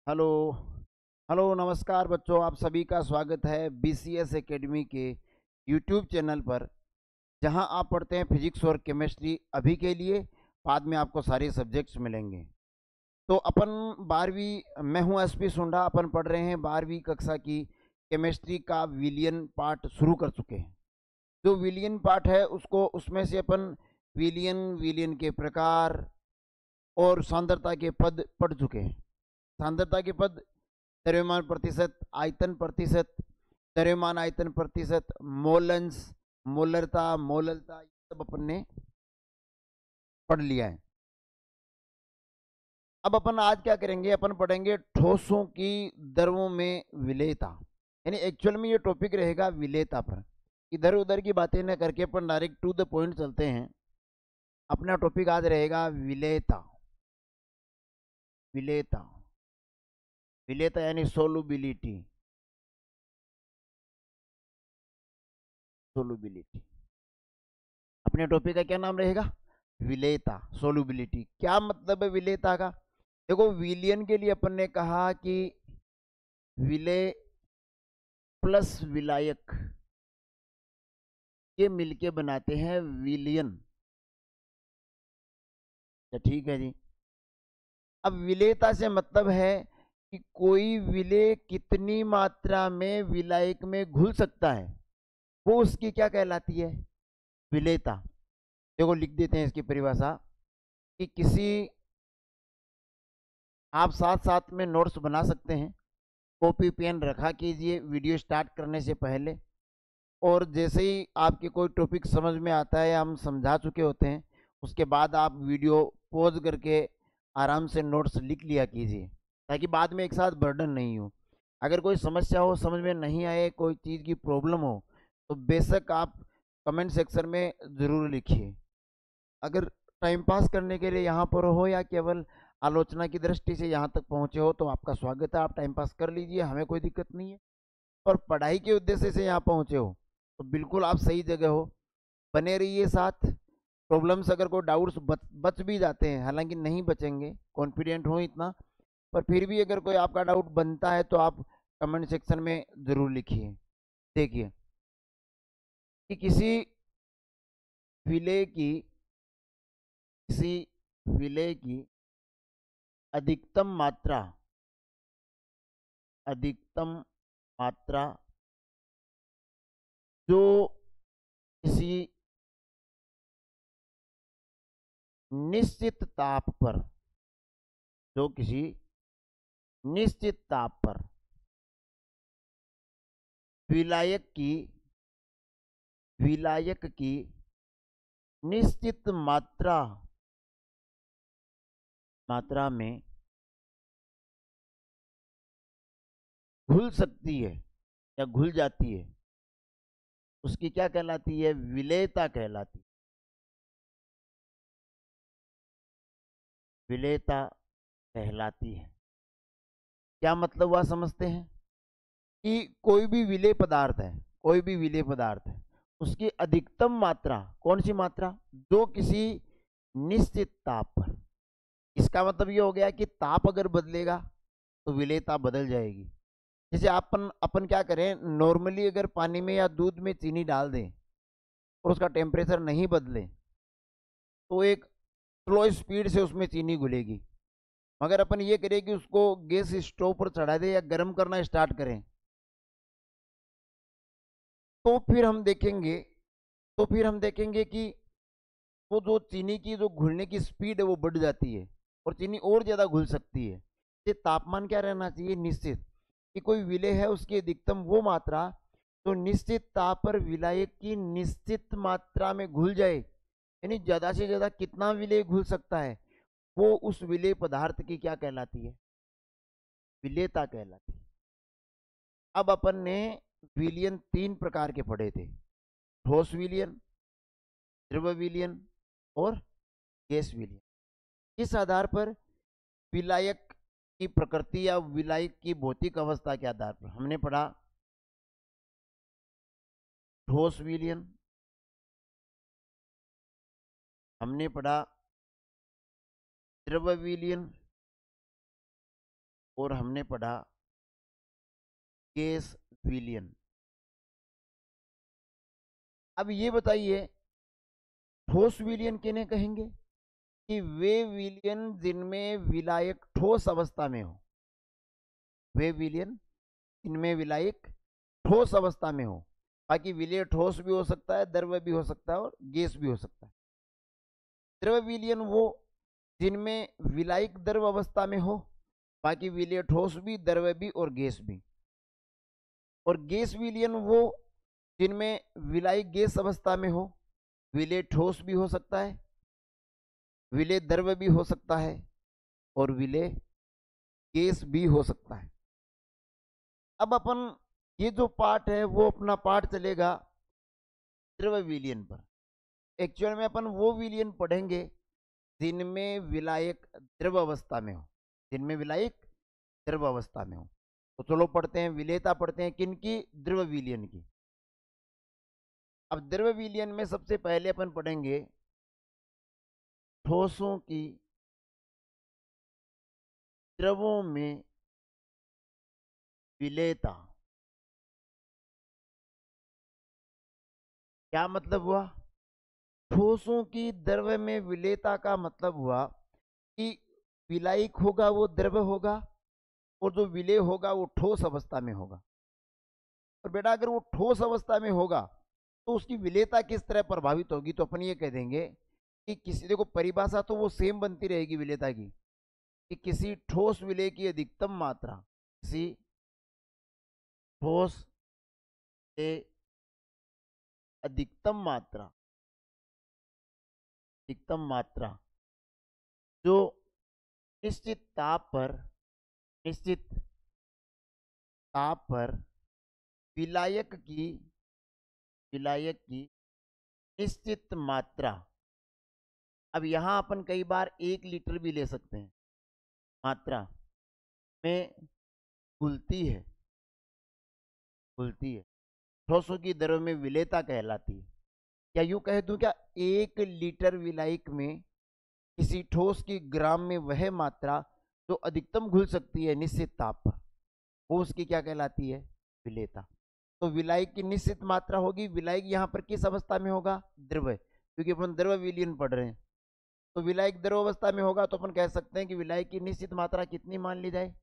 Hello. Hello, नमस्कार बच्चों, आप सभी का स्वागत है बीसीएस एकेडमी के यूट्यूब चैनल पर, जहां आप पढ़ते हैं फिजिक्स और केमिस्ट्री अभी के लिए। बाद में आपको सारे सब्जेक्ट्स मिलेंगे। तो अपन 12वीं, मैं हूं एसपी सुंडा, अपन पढ़ रहे हैं 12वीं कक्षा की केमिस्ट्री का विलियन पार्ट शुरू कर चुके हैं। जो विलियन पार्ट है उसको, उसमें से अपन विलियन, विलियन के प्रकार और सांद्रता के पद पढ़ चुके हैं। सांद्रता के पद: द्रव्यमान प्रतिशत, आयतन प्रतिशत, द्रव्यमान आयतन प्रतिशत, मोलंस, मोलरता, मोललता, ये सब अपन ने पढ़ लिया है। अब अपन आज क्या करेंगे, अपन पढ़ेंगे ठोसों की द्रवों में विलेयता। यानी एक्चुअल में ये टॉपिक रहेगा विलेयता पर। इधर उधर की बातें न करके अपन डायरेक्ट टू द पॉइंट चलते हैं। अपना टॉपिक आज रहेगा विलेयता। विलेयता, विलेयता यानी सोलुबिलिटी। सोलुबिलिटी अपने टॉपिक का क्या नाम रहेगा? विलेयता, सोलुबिलिटी। क्या मतलब है विलेयता का? देखो, विलियन के लिए अपन ने कहा कि विलेय प्लस विलायक ये मिलके बनाते हैं विलियन। तो ठीक है जी। अब विलेयता से मतलब है कि कोई विलेय कितनी मात्रा में विलायक में घुल सकता है, वो उसकी क्या कहलाती है? विलेयता। देखो, लिख देते हैं इसकी परिभाषा कि किसी, आप साथ साथ में नोट्स बना सकते हैं, कॉपी पेन रखा कीजिए वीडियो स्टार्ट करने से पहले। और जैसे ही आपके कोई टॉपिक समझ में आता है, हम समझा चुके होते हैं, उसके बाद आप वीडियो पॉज करके आराम से नोट्स लिख लिया कीजिए, ताकि बाद में एक साथ बर्डन नहीं हो। अगर कोई समस्या हो, समझ में नहीं आए, कोई चीज़ की प्रॉब्लम हो, तो बेशक आप कमेंट सेक्शन में ज़रूर लिखिए। अगर टाइम पास करने के लिए यहाँ पर हो या केवल आलोचना की दृष्टि से यहाँ तक पहुँचे हो, तो आपका स्वागत है, आप टाइम पास कर लीजिए, हमें कोई दिक्कत नहीं है। और पढ़ाई के उद्देश्य से यहाँ पहुँचे हो तो बिल्कुल आप सही जगह हो, बने रहिए साथ। प्रॉब्लम्स, अगर कोई डाउट्स बच भी जाते हैं, हालांकि नहीं बचेंगे, कॉन्फिडेंट हो इतना, पर फिर भी अगर कोई आपका डाउट बनता है तो आप कमेंट सेक्शन में ज़रूर लिखिए। देखिए कि विलेय की किसी विलेय की अधिकतम मात्रा, अधिकतम मात्रा जो किसी निश्चित ताप पर, जो किसी निश्चित ताप पर विलायक की, विलायक की निश्चित मात्रा, मात्रा में घुल सकती है या घुल जाती है, उसकी क्या कहलाती है? विलेयता कहलाती है। विलेयता कहलाती है। क्या मतलब हुआ, समझते हैं कि कोई भी विलेय पदार्थ है, कोई भी विलेय पदार्थ है, उसकी अधिकतम मात्रा, कौन सी मात्रा? जो किसी निश्चित ताप पर। इसका मतलब ये हो गया कि ताप अगर बदलेगा तो विलेयता बदल जाएगी। जैसे अपन अपन क्या करें, नॉर्मली अगर पानी में या दूध में चीनी डाल दें और उसका टेम्परेचर नहीं बदले, तो एक स्लो स्पीड से उसमें चीनी घुलेगी। मगर अपन ये करें कि उसको गैस स्टोव पर चढ़ा दें या गर्म करना स्टार्ट करें, तो फिर हम देखेंगे, तो फिर हम देखेंगे कि वो जो चीनी की जो घुलने की स्पीड है वो बढ़ जाती है और चीनी और ज़्यादा घुल सकती है। ये तापमान क्या रहना चाहिए? निश्चित। कि कोई विलेय है, उसकी अधिकतम वो मात्रा तो निश्चित ताप पर विलायक की निश्चित मात्रा में घुल जाए। यानी ज़्यादा से ज़्यादा कितना विलेय घुल सकता है, वो उस विलेय पदार्थ की क्या कहलाती है? विलेयता कहलाती है। अब अपन ने विलियन 3 प्रकार के पढ़े थे: ठोस विलियन, द्रव विलियन और गैस विलियन। इस आधार पर विलायक की प्रकृति या विलायक की भौतिक अवस्था के आधार पर हमने पढ़ा ठोस विलियन, हमने पढ़ा द्रव विलियन और हमने पढ़ा गैस विलयन। अब ये बताइए ठोस विलयन किन्हें कहेंगे? कि वे विलयन जिनमें विलायक ठोस अवस्था में हो। वे विलयन इनमें विलायक ठोस अवस्था में हो। बाकी विलय ठोस भी हो सकता है, द्रव भी हो सकता है और गैस भी हो सकता है। द्रव विलयन वो जिनमें विलायक द्रव अवस्था में हो, बाकी विलय ठोस भी, द्रव भी और गैस भी। और गैस विलयन वो जिनमें विलायक गैस अवस्था में हो, विलय ठोस भी हो सकता है, विलय द्रव भी हो सकता है और विलय गैस भी हो सकता है। अब अपन ये जो पार्ट है वो अपना पार्ट चलेगा द्रव विलयन पर। एक्चुअल में अपन वो विलयन पढ़ेंगे जिनमें विलायक द्रव अवस्था में हो, जिनमें विलायक द्रव अवस्था में हो। तो चलो पढ़ते हैं, विलेयता पढ़ते हैं किनकी? द्रव विलयन की। अब द्रव विलयन में सबसे पहले अपन पढ़ेंगे ठोसों की द्रवों में विलेयता। क्या मतलब हुआ? ठोसों की द्रव में विलेयता का मतलब हुआ कि विलायक होगा वो द्रव होगा और जो विलेय होगा वो ठोस अवस्था में होगा। और बेटा अगर वो ठोस अवस्था में होगा तो उसकी विलेयता किस तरह प्रभावित होगी? तो अपन ये कह देंगे कि किसी, देखो परिभाषा तो वो सेम बनती रहेगी विलेयता की, कि किसी ठोस विलेय की अधिकतम मात्रा, किसी ठोस से अधिकतम मात्रा, अधिकतम मात्रा जो निश्चित ताप पर, निश्चित ताप पर विलायक की, विलायक की निश्चित मात्रा। अब यहां अपन कई बार 1 लीटर भी ले सकते हैं, मात्रा में घुलती है, घुलती है, ठोसों की दरों में विलेयता कहलाती है। क्या यूं कह दूं क्या 1 लीटर विलायक में किसी ठोस की ग्राम में वह मात्रा जो अधिकतम घुल सकती है निश्चित ताप पर, वो उसकी क्या कहलाती है? विलेयता। तो विलायक की निश्चित मात्रा होगी। विलायक यहाँ पर किस अवस्था में होगा? द्रव, क्योंकि अपन द्रव विलयन पढ़ रहे हैं। तो विलायक द्रव अवस्था में होगा तो अपन कह सकते हैं कि विलायक की निश्चित मात्रा कितनी मान ली जाए?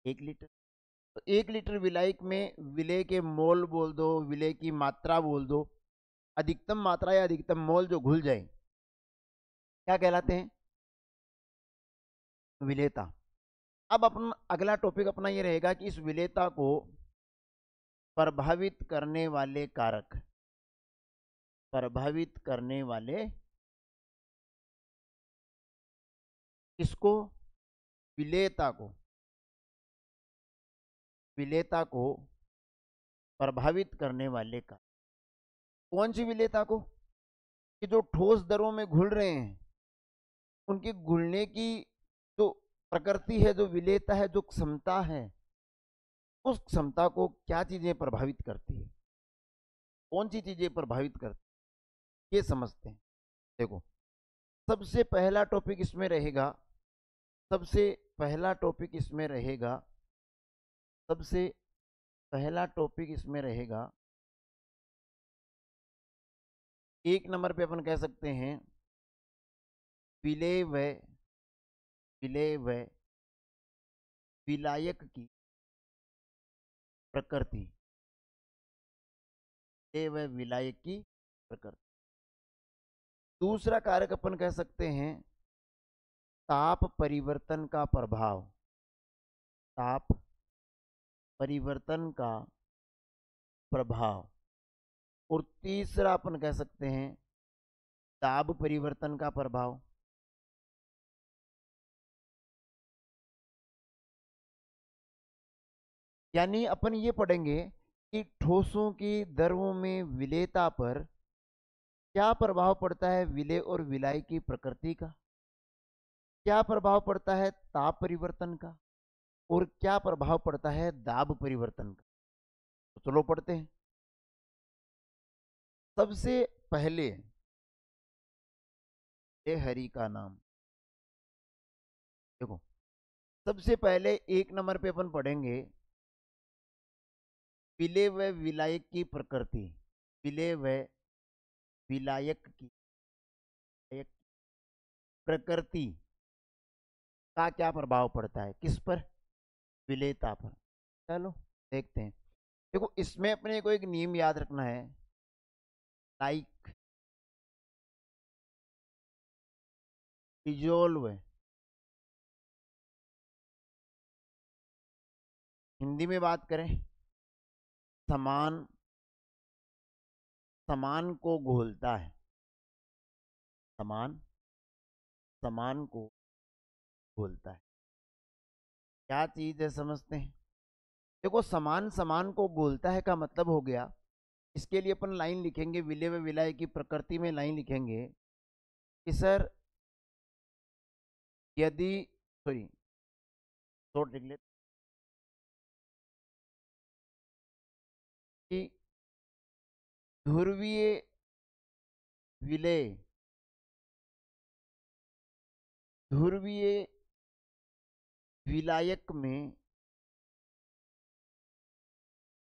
1 लीटर। तो 1 लीटर विलायक में विलेय के मोल बोल दो, विलेय की मात्रा बोल दो, अधिकतम मात्रा या अधिकतम मोल जो घुल जाए क्या कहलाते हैं? विलेयता। अब अपन अगला टॉपिक अपना ये रहेगा कि इस विलेयता को प्रभावित करने वाले कारक, प्रभावित करने वाले, इसको विलेयता को, विलेयता को प्रभावित करने वाले कारक। कौन सी विलेयता को? कि जो ठोस दरों में घुल रहे हैं उनके घुलने की जो प्रकृति है, जो विलेयता है, जो क्षमता है, उस क्षमता को क्या चीजें प्रभावित करती है, कौन सी चीजें प्रभावित करती है, ये समझते हैं। देखो सबसे पहला टॉपिक इसमें रहेगा, सबसे पहला टॉपिक इसमें रहेगा, सबसे पहला टॉपिक इसमें रहेगा 1 नंबर पे अपन कह सकते हैं विलेय व, विलेय व विलायक की प्रकृति, विलेय व विलायक की प्रकृति। दूसरा कारक अपन कह सकते हैं ताप परिवर्तन का प्रभाव, ताप परिवर्तन का प्रभाव। और तीसरा अपन कह सकते हैं दाब परिवर्तन का प्रभाव। यानी अपन ये पढ़ेंगे कि ठोसों की द्रवों में विलेयता पर क्या प्रभाव पड़ता है विलेय और विलाय की प्रकृति का, क्या प्रभाव पड़ता है ताप परिवर्तन का, और क्या प्रभाव पड़ता है दाब परिवर्तन का। तो चलो पढ़ते हैं। सबसे पहले हरि का नाम। देखो सबसे पहले 1 नंबर पे अपन पढ़ेंगे विलेय व विलायक की प्रकृति। विलेय व विलायक की प्रकृति का क्या प्रभाव पड़ता है, किस पर? विलेयता पर। चलो देखते हैं। देखो इसमें अपने को एक नियम याद रखना है, लाइक डिजोल्व, हिंदी में बात करें समान, समान को घोलता है, समान समान को घोलता है। क्या चीज है समझते हैं। देखो समान समान को घोलता है का मतलब हो गया, इसके लिए अपन लाइन लिखेंगे, विलेय व विलाय की प्रकृति में लाइन लिखेंगे कि सर यदि, सॉरी शॉर्ट लिख लेते कि ध्रुवीय विलेय, ध्रुवीय विलायक में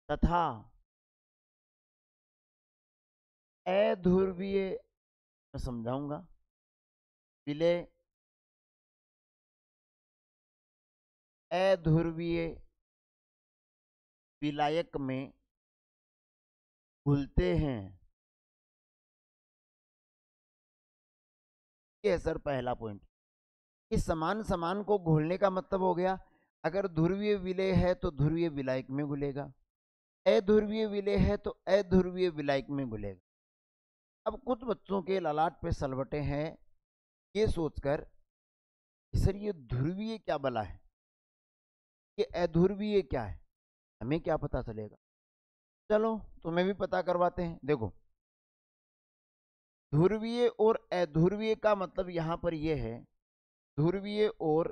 तथा अध्रुवीय, मैं समझाऊंगा, विलेय अध्रुवीय विलायक में घुलते हैं। ये सर पहला पॉइंट। इस समान समान को घोलने का मतलब हो गया, अगर ध्रुवीय विलेय है तो ध्रुवीय विलायक में घुलेगा, अध्रुवीय विलेय है तो अध्रुवीय विलायक में घुलेगा। अब कुछ बच्चों के ललाट पे सलवटे हैं ये सोचकर सर ये ध्रुवीय क्या बला है, ये अध्रुवीय क्या है, हमें क्या पता चलेगा। चलो तुम्हें भी पता करवाते हैं। देखो ध्रुवीय और अध्रुवीय का मतलब यहां पर यह है, ध्रुवीय और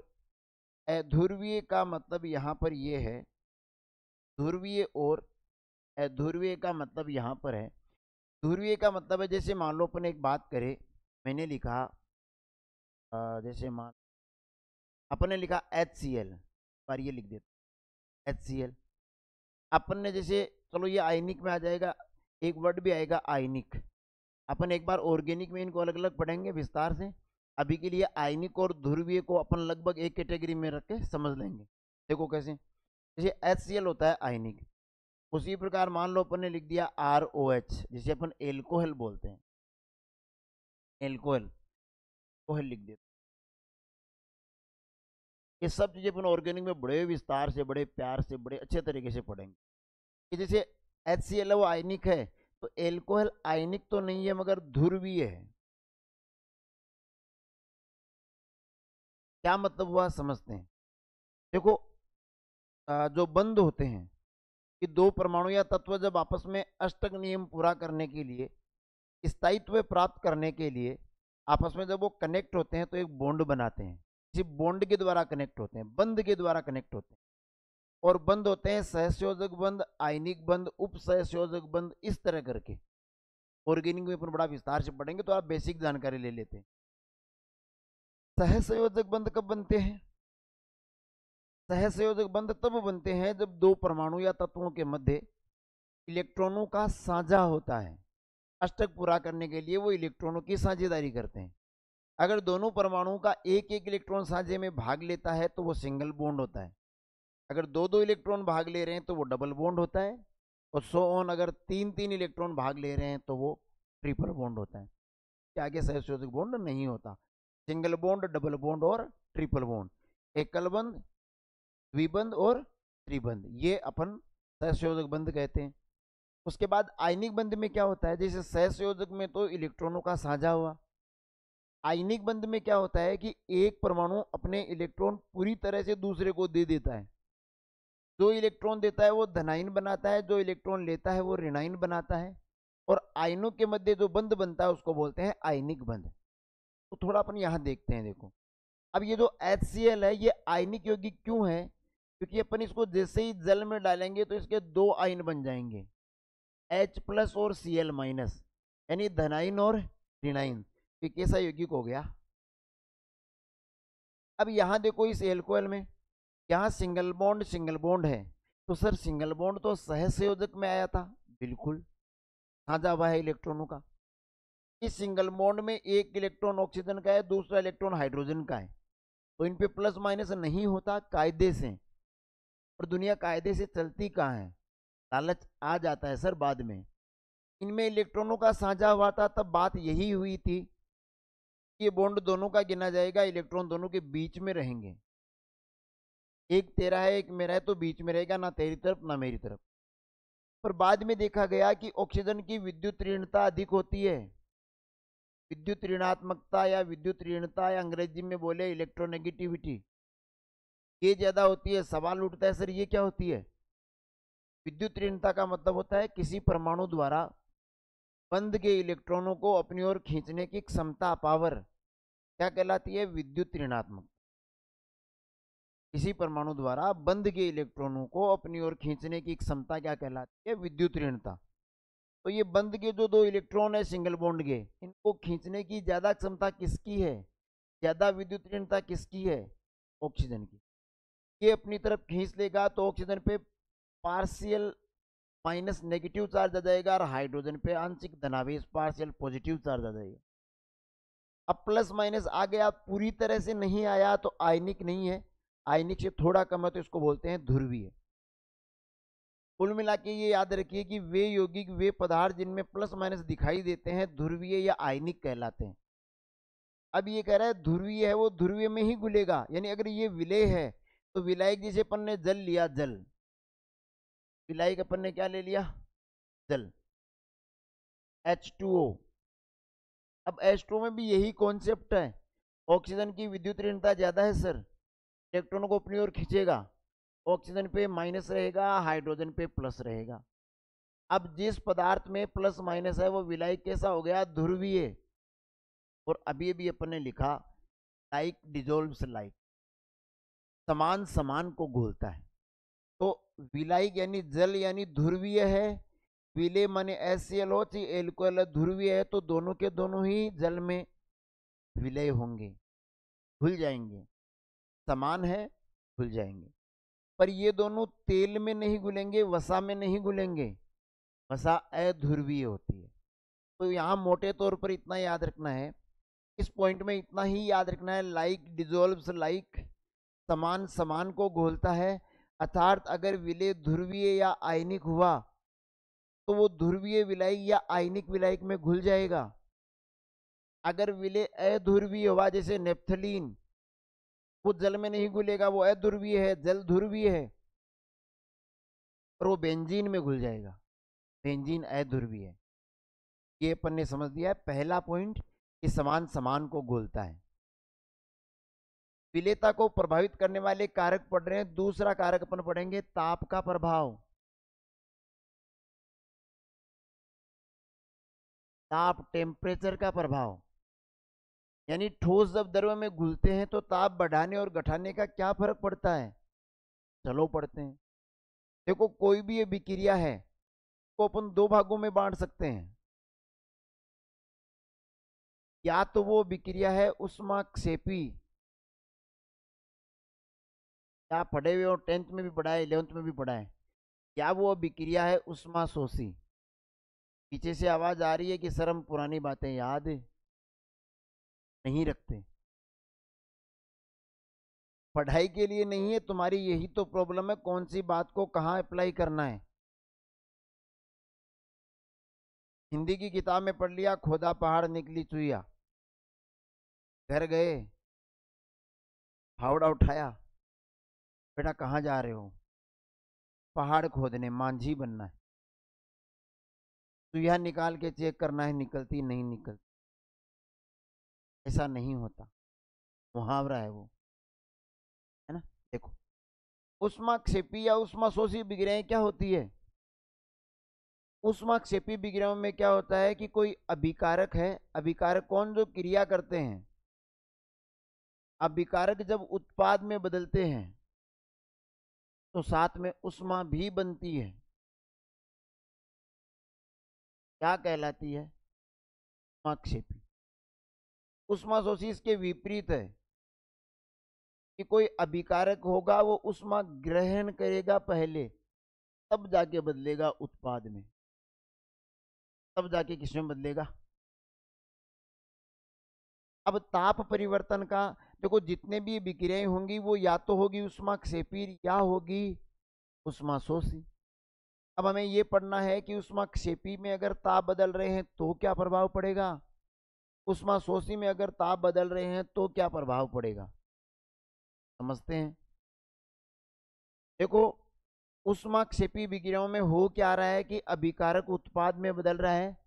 अध्रुवीय का मतलब यहां पर यह है, ध्रुवीय और अध्रुवीय का मतलब यहां पर है, ध्रुवीय का मतलब है जैसे मान लो अपन एक बात करें, मैंने लिखा जैसे मान अपन ने लिखा HCl, पर ये लिख देता HCl। अपन ने जैसे, चलो ये आयनिक में आ जाएगा, एक वर्ड भी आएगा आयनिक। अपन एक बार ऑर्गेनिक में इनको अलग अलग पढ़ेंगे विस्तार से, अभी के लिए आयनिक और ध्रुवीय को अपन लगभग एक कैटेगरी में रख के समझ लेंगे। देखो कैसे, जैसे HCl होता है आयनिक, उसी प्रकार मान लो अपन ने लिख दिया ROH, जिसे अपन एल्कोहल बोलते हैं, एल्कोहल कोहल लिख देते। ये सब चीजें अपन ऑर्गेनिक में बड़े विस्तार से, बड़े प्यार से, बड़े अच्छे तरीके से पढ़ेंगे कि जैसे HCl है वो आयनिक है, तो एल्कोहल आयनिक तो नहीं है मगर ध्रुवीय है। क्या मतलब हुआ समझते हैं। देखो जो बंध होते हैं कि दो परमाणु या तत्व जब आपस में अष्टक नियम पूरा करने के लिए, स्थायित्व प्राप्त करने के लिए आपस में जब वो कनेक्ट होते हैं तो एक बॉन्ड बनाते हैं, इसी बॉन्ड के द्वारा कनेक्ट होते हैं, बंध के द्वारा कनेक्ट होते हैं। और बंध होते हैं सहसंयोजक बंध, आयनिक बंध, उप सहसंयोजक बंध, इस तरह करके ऑर्गेनिक में अपन बड़ा विस्तार से पढ़ेंगे, तो आप बेसिक जानकारी ले लेते हैं। सहसंयोजक बंध कब बनते हैं? सहसंयोजक बंध तब बनते हैं जब दो परमाणु या तत्वों के मध्य इलेक्ट्रॉनों का साझा होता है। अष्टक पूरा करने के लिए वो इलेक्ट्रॉनों की साझेदारी करते हैं। अगर दोनों परमाणुओं का एक एक इलेक्ट्रॉन साझे में भाग लेता है तो वो सिंगल बॉन्ड होता है। अगर दो दो इलेक्ट्रॉन भाग ले रहे हैं तो वो डबल बॉन्ड होता है। और सो ऑन, अगर तीन तीन इलेक्ट्रॉन भाग ले रहे हैं तो वो ट्रिपल बॉन्ड होता है। क्या आगे सहसंयोजक बॉन्ड नहीं होता। सिंगल बॉन्ड, डबल बॉन्ड और ट्रिपल बॉन्ड, एकल बंध, द्विबंध और त्रिबंध, ये अपन सहसंयोजक बंध कहते हैं। उसके बाद आयनिक बंध में क्या होता है, जैसे सहसंयोजक में तो इलेक्ट्रॉनों का साझा हुआ, आयनिक बंध में क्या होता है कि एक परमाणु अपने इलेक्ट्रॉन पूरी तरह से दूसरे को दे देता है। जो इलेक्ट्रॉन देता है वो धनायन बनाता है, जो इलेक्ट्रॉन लेता है वो ऋणायन बनाता है। और आयनों के मध्य जो बंध बनता है उसको बोलते हैं आयनिक बंध। तो थोड़ा अपन यहां देखते हैं। देखो अब ये जो HCl है ये आयनिक यौगिक क्यों है, क्योंकि अपन इसको जैसे ही जल में डालेंगे तो इसके दो आयन बन जाएंगे, H+ और Cl-, यानी धनायन और ऋणायन। ये कैसा यौगिक हो गया। अब यहां देखो इस एल्कोहल में यहाँ सिंगल बॉन्ड है, तो सर सिंगल बॉन्ड तो सहसंयोजक में आया था, बिल्कुल साझा हुआ है इलेक्ट्रॉनों का। इस सिंगल बॉन्ड में एक इलेक्ट्रॉन ऑक्सीजन का है, दूसरा इलेक्ट्रॉन हाइड्रोजन का है, तो इन पे प्लस माइनस नहीं होता कायदे से। और दुनिया कायदे से चलती कहाँ है, लालच आ जाता है सर बाद में। इनमें इलेक्ट्रॉनों का साझा हुआ था, तब बात यही हुई थी कि ये बॉन्ड दोनों का गिना जाएगा, इलेक्ट्रॉन दोनों के बीच में रहेंगे। एक तेरा है एक मेरा है, तो बीच में रहेगा, ना तेरी तरफ ना मेरी तरफ। पर बाद में देखा गया कि ऑक्सीजन की विद्युत ऋणता अधिक होती है। विद्युत ऋणात्मकता या विद्युत ऋणता, या अंग्रेजी में बोले इलेक्ट्रोनेगेटिविटी, ये ज्यादा होती है। सवाल उठता है सर ये क्या होती है। विद्युत ऋणता का मतलब होता है किसी परमाणु द्वारा बंद के इलेक्ट्रॉनों को अपनी ओर खींचने की क्षमता, पावर, क्या कहलाती है, विद्युत ऋणात्मक। किसी परमाणु द्वारा बंद के इलेक्ट्रॉनों को अपनी ओर खींचने की क्षमता क्या कहलाती है, विद्युत ऋणता। तो ये बंद के जो दो इलेक्ट्रॉन है सिंगल बॉन्ड के, इनको खींचने की ज्यादा क्षमता किसकी है, ज्यादा विद्युत ऋणता किसकी है, ऑक्सीजन की। ये अपनी तरफ खींच लेगा तो ऑक्सीजन पे पार्शियल माइनस नेगेटिव चार्ज आ जाएगा, और हाइड्रोजन पे आंशिक धनावेश पार्शियल पॉजिटिव चार्ज आ जाएगा। अब प्लस माइनस आ गया, पूरी तरह से नहीं आया तो आयनिक नहीं है, आयनिक से थोड़ा कम है तो इसको बोलते हैं ध्रुवीय। कुल मिला के ये याद रखिए कि वे यौगिक, वे पदार्थ जिनमें प्लस माइनस दिखाई देते हैं ध्रुवीय या आयनिक कहलाते हैं। अब ये कह रहा है ध्रुवीय है, वो ध्रुवीय में ही घुलेगा, यानी अगर ये विलय है तो विलायक, जैसे अपन ने जल लिया, जल विलायक अपन ने क्या ले लिया, जल, H2O। अब H2O में भी यही कॉन्सेप्ट है, ऑक्सीजन की विद्युत ऋणता ज्यादा है सर, इलेक्ट्रॉनों को अपनी ओर खींचेगा, ऑक्सीजन पे माइनस रहेगा, हाइड्रोजन पे प्लस रहेगा। अब जिस पदार्थ में प्लस माइनस है वो विलायक कैसा हो गया, ध्रुवीय। और अभी भी अपन ने लिखा लाइक डिजोल्व्स लाइक, समान समान को घोलता है। तो विलायक यानी जल यानी ध्रुवीय है, विलय माने HCl एल्कोहल ध्रुवीय है, तो दोनों के दोनों ही जल में विलय होंगे, घुल जाएंगे, समान है, घुल जाएंगे। पर ये दोनों तेल में नहीं घुलेंगे, वसा में नहीं घुलेंगे, वसा अध्रुवीय होती है। तो यहाँ मोटे तौर पर इतना याद रखना है, इस पॉइंट में इतना ही याद रखना है, लाइक डिजोल्व्स लाइक, समान समान को घोलता है। अर्थात अगर विलय ध्रुवीय या आयनिक हुआ तो वो ध्रुवीय विलायक या आयनिक विलायक में घुल जाएगा। अगर विलय अध्रुवीय हुआ, जैसे नेप्थलीन, वो जल में नहीं घुलेगा, वो अध्रुवीय है, जल ध्रुवीय है, और वो बेंजीन में घुल जाएगा, बेंजीन अध्रुवीय है। ये अपन ने समझ लिया है पहला पॉइंट, कि समान समान को घोलता है। विलेयता को प्रभावित करने वाले कारक पढ़ रहे हैं। दूसरा कारक अपन पढ़ेंगे ताप का प्रभाव। ताप, टेम्परेचर का प्रभाव, यानी ठोस जब द्रव में घुलते हैं तो ताप बढ़ाने और घटाने का क्या फर्क पड़ता है, चलो पढ़ते हैं। देखो कोई भी ये विक्रिया है को अपन दो भागों में बांट सकते हैं। या तो वो विक्रिया है उष्माक्षेपी, या पढ़े हुए हो, 10th में भी पढ़ा है, 11th में भी पढ़ा है। या वो विक्रिया है उष्माशोषी। पीछे से आवाज आ रही है कि सर हम पुरानी बातें याद नहीं रखते। पढ़ाई के लिए नहीं है, तुम्हारी यही तो प्रॉब्लम है, कौन सी बात को कहाँ अप्लाई करना है। हिंदी की किताब में पढ़ लिया, खोदा पहाड़ निकली चुईया, घर गए फावड़ा उठाया, बेटा कहाँ जा रहे हो, पहाड़ खोदने, मांझी बनना है, चुईया निकाल के चेक करना है निकलती नहीं निकलती। ऐसा नहीं होता, मुहावरा है वो, है ना। देखो उष्माक्षेपी या उष्माशोषी विकिरण क्या होती है। उष्माक्षेपी विकिरण में क्या होता है कि कोई अभिकारक है, अभिकारक कौन, जो क्रिया करते हैं। अभिकारक जब उत्पाद में बदलते हैं तो साथ में उष्मा भी बनती है, क्या कहलाती है, उष्माक्षेपी। उष्माशोषी इसके विपरीत है, कि कोई अभिकारक होगा वो ऊष्मा ग्रहण करेगा पहले, तब जाके बदलेगा उत्पाद में, तब जाके किसमें बदलेगा। अब ताप परिवर्तन का देखो, जितने भी विक्रियाएं होंगी वो या तो होगी ऊष्माक्षेपी या होगी ऊष्माशोषी। अब हमें ये पढ़ना है कि ऊष्माक्षेपी में अगर ताप बदल रहे हैं तो क्या प्रभाव पड़ेगा, ऊष्माशोषी में अगर ताप बदल रहे हैं तो क्या प्रभाव पड़ेगा, समझते हैं। देखो, ऊष्माक्षेपी विक्रियाओं में हो क्या रहा है कि अभिकारक उत्पाद में बदल रहा है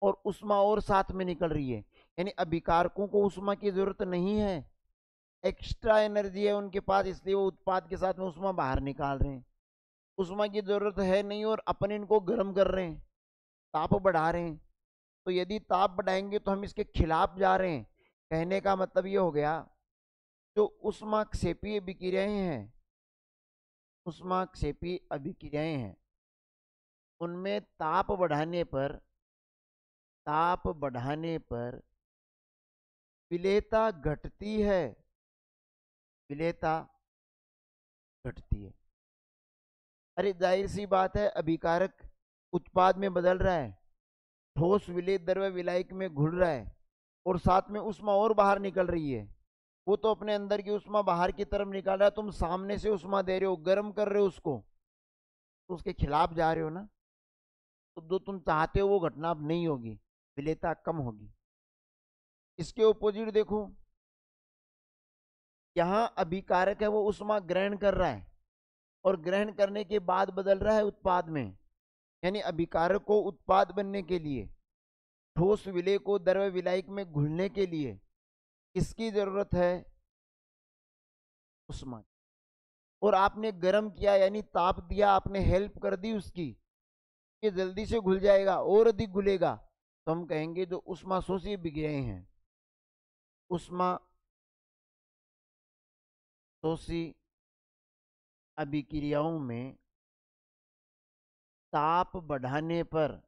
और ऊष्मा और साथ में निकल रही है, यानी अभिकारकों को ऊष्मा की जरूरत नहीं है, एक्स्ट्रा एनर्जी है उनके पास, इसलिए वो उत्पाद के साथ में ऊष्मा बाहर निकाल रहे हैं। ऊष्मा की जरूरत है नहीं और अपन इनको गर्म कर रहे हैं, ताप बढ़ा रहे हैं। तो यदि ताप बढ़ाएंगे तो हम इसके खिलाफ जा रहे हैं। कहने का मतलब ये हो गया, जो ऊष्माक्षेपीय विक्रियाएं हैं, ऊष्माक्षेपी अभिक्रियाएं हैं, उनमें ताप बढ़ाने पर विलेयता घटती है, विलेयता घटती है। अरे जाहिर सी बात है, अभिकारक उत्पाद में बदल रहा है, ठोस विलेय द्रव्य विलायक में घुल रहा है और साथ में उष्मा और बाहर निकल रही है। वो तो अपने अंदर की उष्मा बाहर की तरफ निकाल रहा है, तुम सामने से उष्मा दे रहे हो, गर्म कर रहे हो उसको, तो उसके खिलाफ जा रहे हो ना। तो जो तुम चाहते हो वो घटना अब नहीं होगी, विलेयता कम होगी। इसके ओपोजिट देखो, यहाँ अभिकारक है वो उष्मा ग्रहण कर रहा है और ग्रहण करने के बाद बदल रहा है उत्पाद में, यानी अभिकारक को उत्पाद बनने के लिए, ठोस विलेय को द्रव्य विलायक में घुलने के लिए किसकी जरूरत है, उष्मा। और आपने गर्म किया यानी ताप दिया, आपने हेल्प कर दी उसकी, ये जल्दी से घुल जाएगा और अधिक घुलेगा, तो हम कहेंगे जो उष्मा शोषी विक्रियाएं हैं, उष्मा शोषी अभिक्रियाओं में ताप बढ़ाने पर,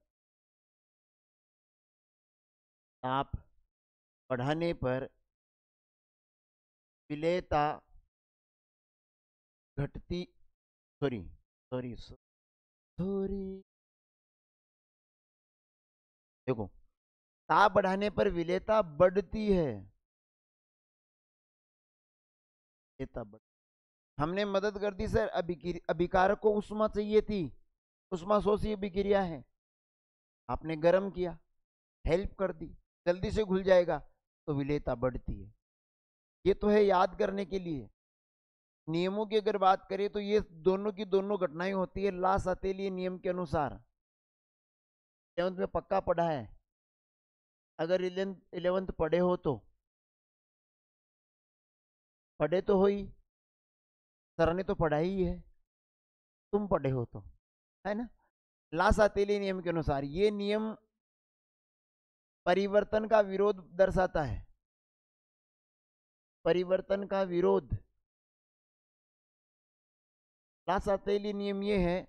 ताप बढ़ाने पर विलेयता घटती, सॉरी सॉरी सॉरी, देखो, ताप बढ़ाने पर विलेयता बढ़ती है, विलेयता बढ़, हमने मदद कर दी सर, अभिकारक को उष्मा चाहिए थी, उष्मा शोषी अभिक्रिया है, आपने गर्म किया, हेल्प कर दी, जल्दी से घुल जाएगा, तो विलेयता बढ़ती है। ये तो है याद करने के लिए। नियमों की अगर बात करें तो ये दोनों की दोनों घटनाएं होती है ला सातेली नियम के अनुसार। 11th में पक्का पढ़ा है, अगर 11th पढ़े हो तो, पढ़े तो हो ही, सर ने तो पढ़ा ही है, तुम पढ़े हो तो, है ना। ला सातेली नियम के अनुसार ये नियम परिवर्तन का विरोध दर्शाता है, परिवर्तन का विरोध। ला सातेली नियम ये है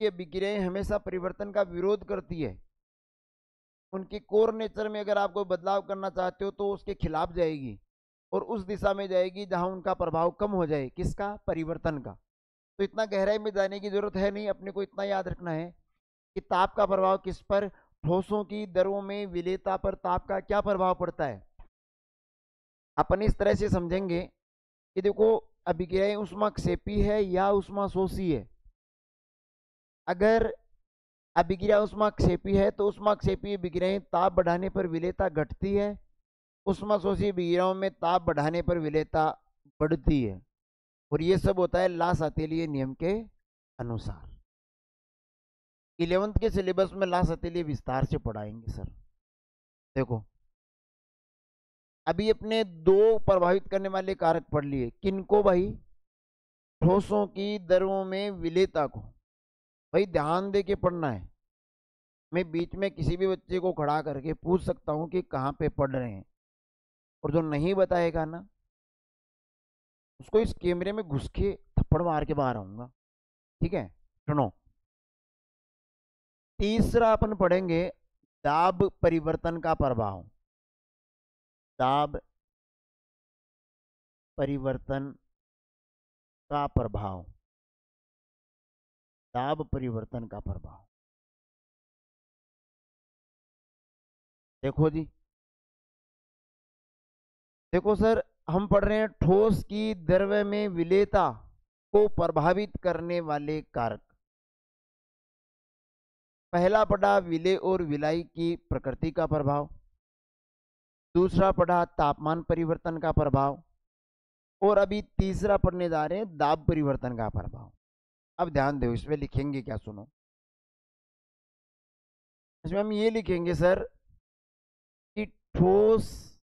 कि विक्रियाएं हमेशा परिवर्तन का विरोध करती है, उनकी कोर नेचर में अगर आप कोई बदलाव करना चाहते हो तो उसके खिलाफ जाएगी और उस दिशा में जाएगी जहां उनका प्रभाव कम हो जाए, किसका, परिवर्तन का। तो इतना गहराई में जाने की जरूरत है नहीं, अपने को इतना याद रखना है कि ताप का प्रभाव किस पर, ठोसों की दरों में विलेयता पर ताप का क्या प्रभाव पड़ता है। अपन इस तरह से समझेंगे कि देखो, अभिक्रियाएं ऊष्माक्षेपी है या ऊष्माशोषी है। अगर अभिक्रिया ऊष्माक्षेपी है तो ऊष्माक्षेपी विक्रियाएं ताप बढ़ाने पर विलेयता घटती है, ऊष्माशोषी विक्रियाओं में ताप बढ़ाने पर विलेयता बढ़ती है, और ये सब होता है ला सातेलीय नियम के अनुसार। 11th के सिलेबस में ला सातेलीय विस्तार से पढ़ाएंगे सर। देखो, अभी अपने दो प्रभावित करने वाले कारक पढ़ लिए, किनको भाई, ठोसों की दरों में विलेयता को। भाई ध्यान दे के पढ़ना है, मैं बीच में किसी भी बच्चे को खड़ा करके पूछ सकता हूं कि कहाँ पे पढ़ रहे हैं, और जो नहीं बताएगा ना उसको इस कैमरे में घुस के थप्पड़ मार के बाहर आऊंगा, ठीक है। सुनो, तीसरा अपन पढ़ेंगे दाब परिवर्तन का प्रभाव, दाब परिवर्तन का प्रभाव, दाब परिवर्तन का प्रभाव। देखो जी, देखो सर, हम पढ़ रहे हैं ठोस की द्रव्य में विलेयता को प्रभावित करने वाले कारक। पहला पढ़ा विलेय और विलाई की प्रकृति का प्रभाव, दूसरा पढ़ा तापमान परिवर्तन का प्रभाव, और अभी तीसरा पढ़ने जा रहे हैं दाब परिवर्तन का प्रभाव। अब ध्यान दो, इसमें लिखेंगे क्या, सुनो। इसमें हम ये लिखेंगे सर कि ठोस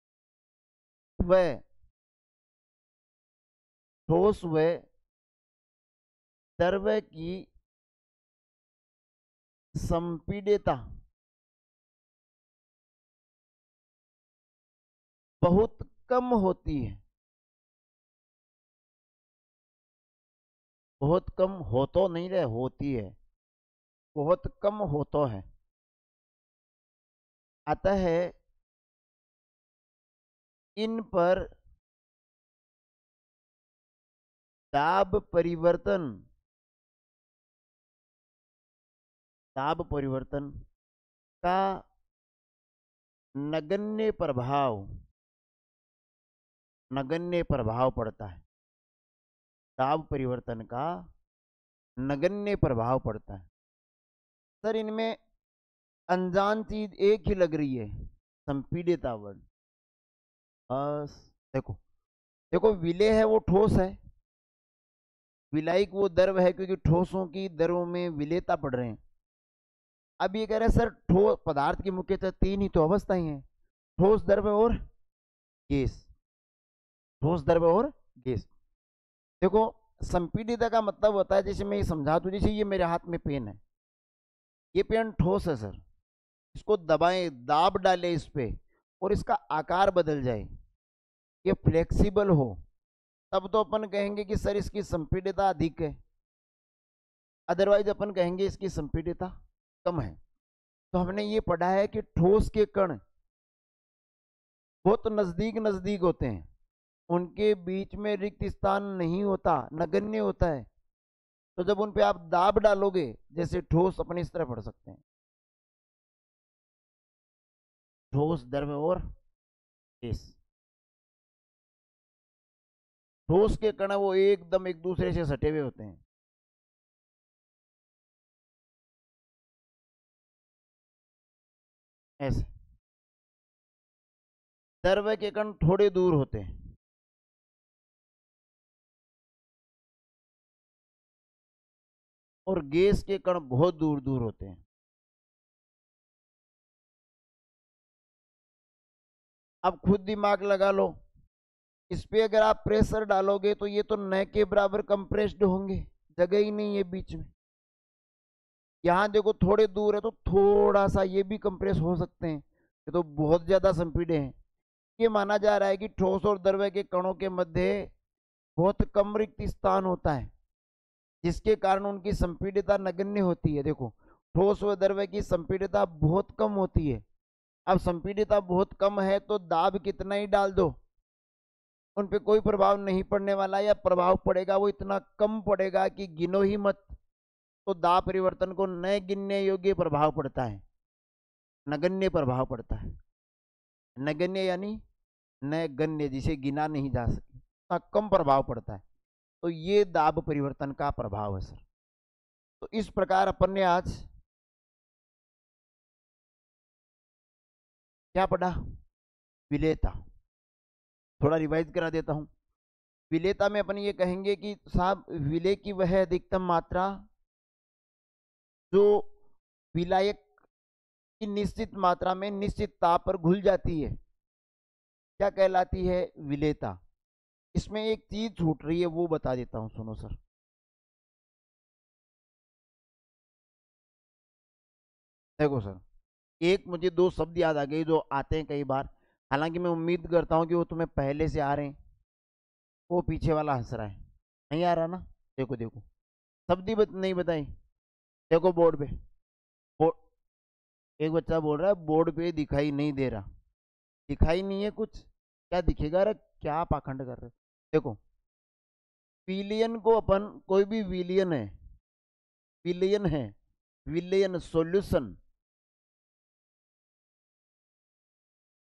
व द्रव्य की संपीड्यता बहुत कम होती है। बहुत कम हो तो नहीं रहे, होती है, बहुत कम हो तो है। अतः इन पर दाब परिवर्तन का नगण्य प्रभाव पड़ता है। दाब परिवर्तन का नगण्य प्रभाव पड़ता है। सर, इनमें अनजान चीज एक ही लग रही है, संपीड्यता वर्ड। बस देखो, देखो विलेय है वो ठोस है, विलायक वो द्रव है, क्योंकि ठोसों की द्रवों में विलेयता पड़ रहे हैं। अब ये कह रहे हैं सर, ठोस पदार्थ की मुख्यतः तीन ही तो अवस्थाएं हैं, ठोस, द्रव और गैस। ठोस, द्रव और गैस। देखो, संपीडिता का मतलब होता है, जैसे मैं ये समझा दूं, जैसे ये मेरे हाथ में पेन है, ये पेन ठोस है सर, इसको दबाएं, दाब डालें इस पे और इसका आकार बदल जाए, ये फ्लेक्सिबल हो, तब तो अपन कहेंगे कि सर इसकी संपीडिता अधिक है, अदरवाइज अपन कहेंगे इसकी संपीडिता कम है। तो हमने ये पढ़ा है कि ठोस के कण बहुत नजदीक नजदीक होते हैं, उनके बीच में रिक्त स्थान नहीं होता, नगण्य होता है। तो जब उन पे आप दाब डालोगे, जैसे ठोस अपने इस तरह पढ़ सकते हैं, ठोस, द्रव्य और गैस। ठोस के कण वो एकदम एक दूसरे से सटे हुए होते हैं, ऐसे। द्रव्य के कण थोड़े दूर होते हैं, और गैस के कण बहुत दूर दूर होते हैं। अब खुद दिमाग लगा लो, इस पे अगर आप प्रेशर डालोगे तो ये तो न के बराबर कंप्रेस्ड होंगे, जगह ही नहीं है बीच में। यहाँ देखो थोड़े दूर है तो थोड़ा सा ये भी कंप्रेस हो सकते हैं, ये तो बहुत ज्यादा संपीड़े हैं। ये माना जा रहा है कि ठोस और द्रव्य के कणों के मध्य बहुत कम रिक्त स्थान होता है, जिसके कारण उनकी संपीड़ितता नगण्य होती है। देखो, ठोस व द्रव्य की संपीड़ितता बहुत कम होती है। अब संपीड़ितता बहुत कम है तो दाब कितना ही डाल दो, उन पे कोई प्रभाव नहीं पड़ने वाला, या प्रभाव पड़ेगा वो इतना कम पड़ेगा कि गिनो ही मत। तो दाब परिवर्तन को न गिनने योग्य प्रभाव पड़ता है, नगण्य प्रभाव पड़ता है। नगण्य यानी न गण्य, जिसे गिना नहीं जा सके, कम प्रभाव पड़ता है। तो ये दाब परिवर्तन का प्रभाव है सर। तो इस प्रकार अपन ने आज क्या पढ़ा, विलेयता। थोड़ा रिवाइज करा देता हूं। विलेयता में अपन ये कहेंगे कि साहब, विलेय की वह अधिकतम मात्रा जो विलायक की निश्चित मात्रा में निश्चित ताप पर घुल जाती है, क्या कहलाती है, विलेयता। इसमें एक चीज छूट रही है, वो बता देता हूं, सुनो सर। देखो सर, एक मुझे दो शब्द याद आ गए जो आते हैं कई बार, हालांकि मैं उम्मीद करता हूं कि वो तुम्हें पहले से आ रहे हैं। वो पीछे वाला हंस रहा है, नहीं आ रहा ना, देखो देखो, शब्द ही नहीं बताई। देखो बोर्ड पे, बोर्ड, एक बच्चा बोल रहा है बोर्ड पे दिखाई नहीं दे रहा। दिखाई नहीं है कुछ, क्या दिखेगा रे, क्या पाखंड कर रहे हो। देखो, विलियन को अपन, कोई भी विलियन है, विलियन है, विलियन सॉल्यूशन,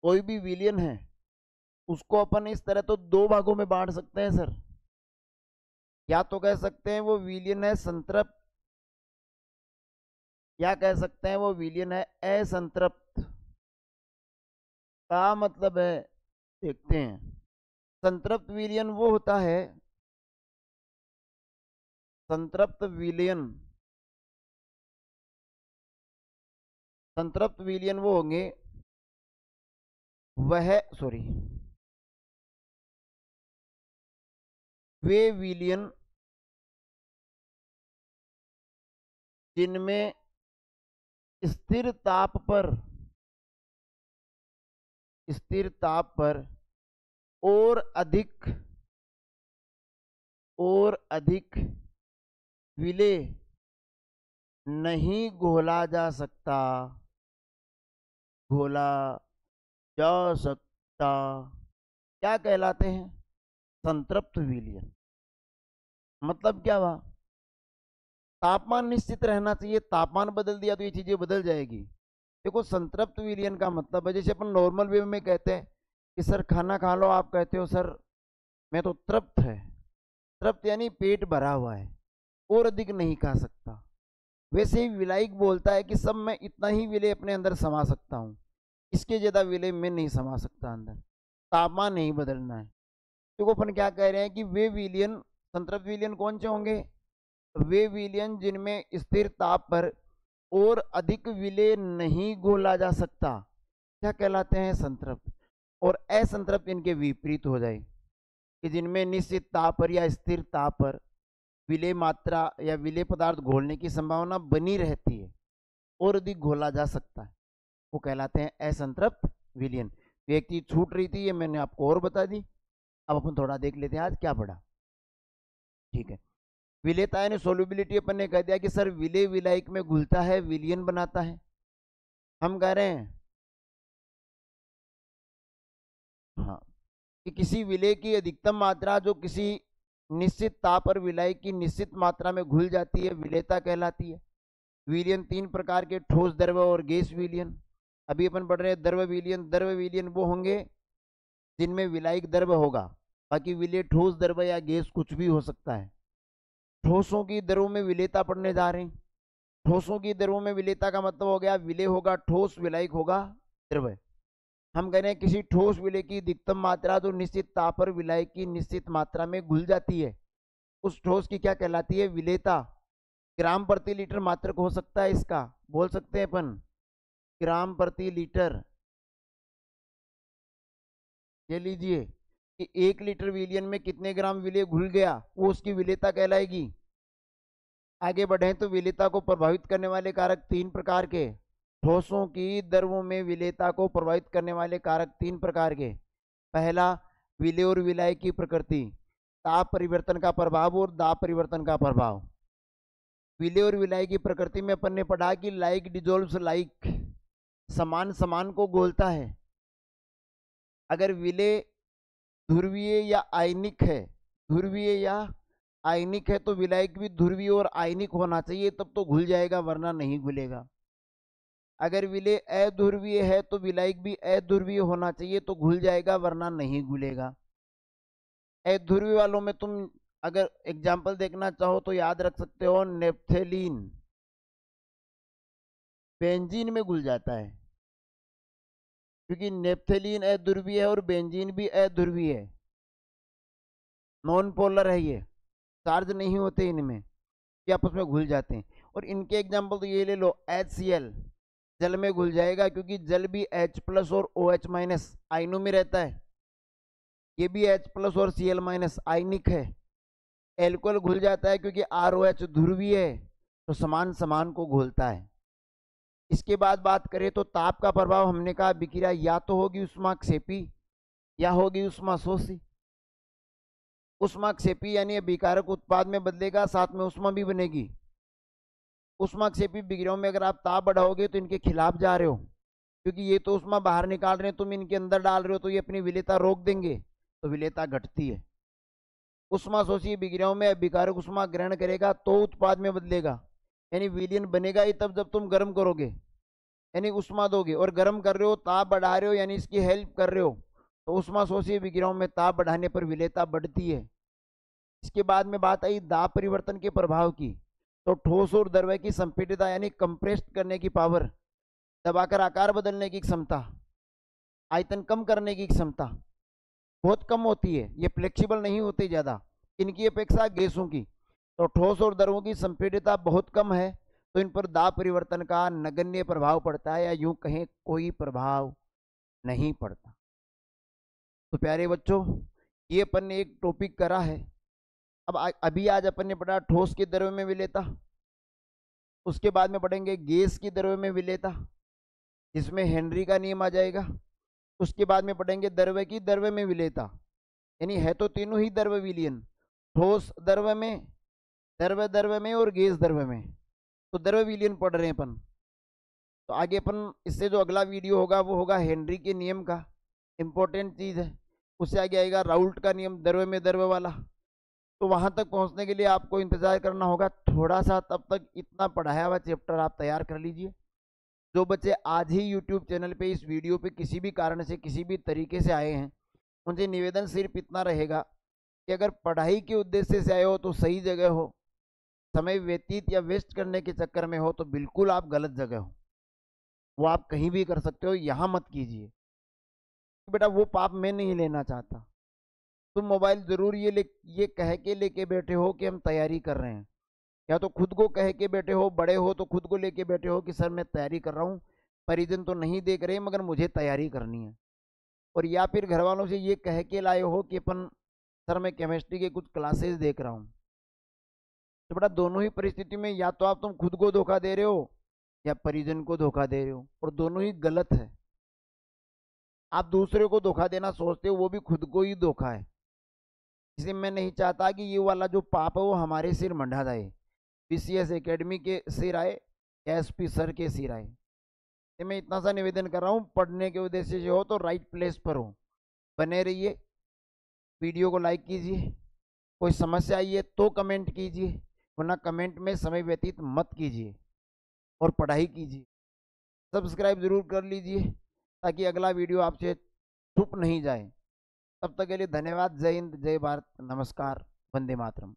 कोई भी विलियन है उसको अपन इस तरह तो दो भागों में बांट सकते हैं सर। या तो कह सकते हैं वो विलियन है संतृप्त, या कह सकते हैं वो विलियन है असंतृप्त। का मतलब है, देखते हैं। संतृप्त विलियन वो होता है, संतृप्त विलियन, संतृप्त विलियन वो होंगे, वह सॉरी, वे विलियन जिनमें स्थिर ताप पर, स्थिर ताप पर और अधिक, और अधिक विलेय नहीं घोला जा सकता, घोला जा सकता, क्या कहलाते हैं, संतृप्त विलियन। मतलब क्या हुआ, तापमान निश्चित रहना चाहिए, तापमान बदल दिया तो ये चीजें बदल जाएगी। देखो, संतृप्त विलियन का मतलब है, जैसे अपन नॉर्मल वे में कहते हैं कि सर खाना खा लो, आप कहते हो सर मैं तो तृप्त है, तृप्त यानी पेट भरा हुआ है और अधिक नहीं खा सकता। वैसे ही विलायक बोलता है कि सब मैं इतना ही विलय अपने अंदर समा सकता हूँ, इसके ज्यादा विलय में नहीं समा सकता अंदर, तापमान नहीं बदलना है। देखो अपन क्या कह रहे हैं कि वे विलियन, संतृप्त विलियन कौन से होंगे, वे विलियन जिनमें स्थिर ताप पर और अधिक विलय नहीं घोला जा सकता, क्या कहलाते हैं, संतृप्त। और असंतृप्त इनके विपरीत हो जाए कि जिनमें निश्चित ताप पर या स्थिर ताप पर विलय मात्रा या विलय पदार्थ घोलने की संभावना बनी रहती है और अधिक घोला जा सकता है, वो कहलाते हैं असंतृप्त विलयन। एक चीज छूट रही थी, ये मैंने आपको और बता दी। अब अपन थोड़ा देख लेते हैं आज क्या पढ़ा। ठीक है, विलेयता यानी सोल्यूबिलिटी अपन ने कह दिया कि सर विलय विलायक में घुलता है, विलियन बनाता है। हम कह रहे हैं हाँ कि किसी विलय की अधिकतम मात्रा जो किसी निश्चित ताप पर विलय की निश्चित मात्रा में घुल जाती है, विलेयता कहलाती है। विलियन तीन प्रकार के, ठोस, द्रव और गैस विलियन। अभी अपन पढ़ रहे हैं द्रव विलियन। द्रव विलियन वो होंगे जिनमें विलायक द्रव होगा, बाकी विलय ठोस, द्रव या गैस कुछ भी हो सकता है। ठोसों की दरों में विलेयता पढ़ने जा रहे हैं। ठोसों की दरों में विलेयता का मतलब हो गया विलय होगा ठोस, विलायक होगा द्रव। हम कह रहे हैं किसी ठोस विलय की अधिकतम मात्रा जो निश्चित ताप पर विलायक की निश्चित मात्रा में घुल जाती है, उस ठोस की क्या कहलाती है, विलेयता। ग्राम प्रति लीटर मात्रक हो सकता है इसका, बोल सकते हैं अपन ग्राम प्रति लीटर। ये लीजिए कि 1 लीटर विलियन में कितने ग्राम विलय घुल गया, वो उसकी विलेयता कहलाएगी। आगे बढ़े तो विलेयता को प्रभावित करने वाले कारक तीन प्रकार के। ठोसों की द्रवों में विलेयता को प्रभावित करने वाले कारक तीन प्रकार के। पहला, विलय और विलायक की प्रकृति, ताप परिवर्तन का प्रभाव और दाब परिवर्तन का प्रभाव। विलय और विलायक की प्रकृति में अपन ने पढ़ा कि लाइक डिजोल्व्स लाइक, समान समान को घोलता है। अगर विलय ध्रुवीय या आयनिक है, ध्रुवीय या आयनिक है तो विलायक भी ध्रुवीय और आयनिक होना चाहिए, तब तो घुल जाएगा, वरना नहीं घुलेगा। अगर विलय अध्रुवीय है तो विलायक भी अध्रुवीय होना चाहिए, तो घुल जाएगा, वरना नहीं घुलेगा। अध्रुवीय वालों में तुम अगर एग्जाम्पल देखना चाहो तो याद रख सकते हो, नेप्थेलीन बेंजीन में घुल जाता है, क्योंकि नेप्थेलीन अध्रुवीय है और बेंजीन भी अध्रुवीय है, नॉन पोलर है, ये चार्ज नहीं होते इनमें, कि आपस में घुल जाते हैं। और इनके एग्जाम्पल तो ये ले लो, HCl जल में घुल जाएगा, क्योंकि जल भी H+ और OH- आयनों में रहता है, ये भी H+ और Cl- आयनिक है। एल्कोहल घुल जाता है क्योंकि ROH ध्रुवीय है, तो समान समान को घोलता है। इसके बाद बात करें तो ताप का प्रभाव, हमने कहा विक्रिया या तो होगी उष्माक्षेपी या होगी उष्माशोषी। उष्माक्षेपी यानी अभिकारक उत्पाद में बदलेगा, साथ में उष्मा भी बनेगी। उष्माक्षेपी विक्रियाओं में अगर आप ताप बढ़ाओगे तो इनके खिलाफ जा रहे हो, क्योंकि ये तो उष्मा बाहर निकाल रहे हैं, तुम इनके अंदर डाल रहे हो, तो ये अपनी विलेयता रोक देंगे, तो विलेयता घटती है। उष्माशोषी विक्रियाओं में अभिकारक उष्मा ग्रहण करेगा तो उत्पाद में बदलेगा, यानी विलयन बनेगा ही तब जब तुम गर्म करोगे, यानी उष्मा दोगे, और गर्म कर रहे हो, ताप बढ़ा रहे हो, यानी इसकी हेल्प कर रहे हो, तो उष्माशोषी विक्रियाओं में ताप बढ़ाने पर विलेयता बढ़ती है। इसके बाद में बात आई दाब परिवर्तन के प्रभाव की। तो ठोस और द्रव्य की संपीडितता यानी कंप्रेस्ड करने की पावर, दबाकर आकार बदलने की क्षमता, आयतन कम करने की क्षमता बहुत कम होती है, ये फ्लेक्सिबल नहीं होती ज़्यादा इनकी अपेक्षा गैसों की। तो ठोस और द्रवों की संपीडितता बहुत कम है, तो इन पर दाब परिवर्तन का नगण्य प्रभाव पड़ता है, या यूं कहें कोई प्रभाव नहीं पड़ता। तो प्यारे बच्चों, ये अपन ने एक टॉपिक करा है। अब अभी आज अपन ने पढ़ा ठोस के द्रव्य में विलेयता, उसके बाद में पढ़ेंगे गैस की द्रव्य में विलेयता, जिसमें हेनरी का नियम आ जाएगा। उसके बाद में पढ़ेंगे द्रव्य की द्रव्य में विलेयता, यानी है तो तीनों ही द्रव्य विलयन, ठोस द्रव्य में, द्रव्य द्रव्य में और गैस द्रव्य में, तो द्रव्य विलयन पढ़ रहे हैं अपन। तो आगे अपन इससे जो अगला वीडियो होगा वो होगा हेनरी के नियम का, इंपॉर्टेंट चीज है। उससे आगे आएगा राउल्ट का नियम, द्रव्य में द्रव्य वाला। तो वहां तक पहुंचने के लिए आपको इंतजार करना होगा थोड़ा सा, तब तक इतना पढ़ाया हुआ चैप्टर आप तैयार कर लीजिए। जो बच्चे आज ही यूट्यूब चैनल पे इस वीडियो पे किसी भी कारण से किसी भी तरीके से आए हैं, उनसे निवेदन सिर्फ इतना रहेगा कि अगर पढ़ाई के उद्देश्य से आए हो तो सही जगह हो, समय व्यतीत या वेस्ट करने के चक्कर में हो तो बिल्कुल आप गलत जगह हो। वो आप कहीं भी कर सकते हो, यहाँ मत कीजिए। बेटा वो पाप मैं नहीं लेना चाहता। तुम मोबाइल जरूर ये कह के लेके बैठे हो कि हम तैयारी कर रहे हैं, या तो खुद को कह के बैठे हो, बड़े हो तो खुद को लेके बैठे हो कि सर मैं तैयारी कर रहा हूँ, परिजन तो नहीं देख रहे मगर मुझे तैयारी करनी है। और या फिर घर वालों से ये कह के लाए हो कि अपन सर मैं केमिस्ट्री के कुछ क्लासेस देख रहा हूँ। तो बेटा दोनों ही परिस्थिति में या तो आप तुम खुद को धोखा दे रहे हो या परिजन को धोखा दे रहे हो, और दोनों ही गलत है। आप दूसरे को धोखा देना सोचते हो, वो भी खुद को ही धोखा है। इसलिए मैं नहीं चाहता कि ये वाला जो पाप है वो हमारे सिर मंडा जाए, बीसीएस एकेडमी के सिर आए, एसपी सर के सिर आए। तो मैं इतना सा निवेदन कर रहा हूँ, पढ़ने के उद्देश्य से हो तो राइट प्लेस पर हो, बने रहिए। वीडियो को लाइक कीजिए, कोई समस्या आई है तो कमेंट कीजिए, वरना कमेंट में समय व्यतीत मत कीजिए और पढ़ाई कीजिए। सब्सक्राइब जरूर कर लीजिए ताकि अगला वीडियो आपसे छूट नहीं जाए। तब तक के लिए धन्यवाद। जय हिंद, जय भारत, नमस्कार, वंदे मातरम।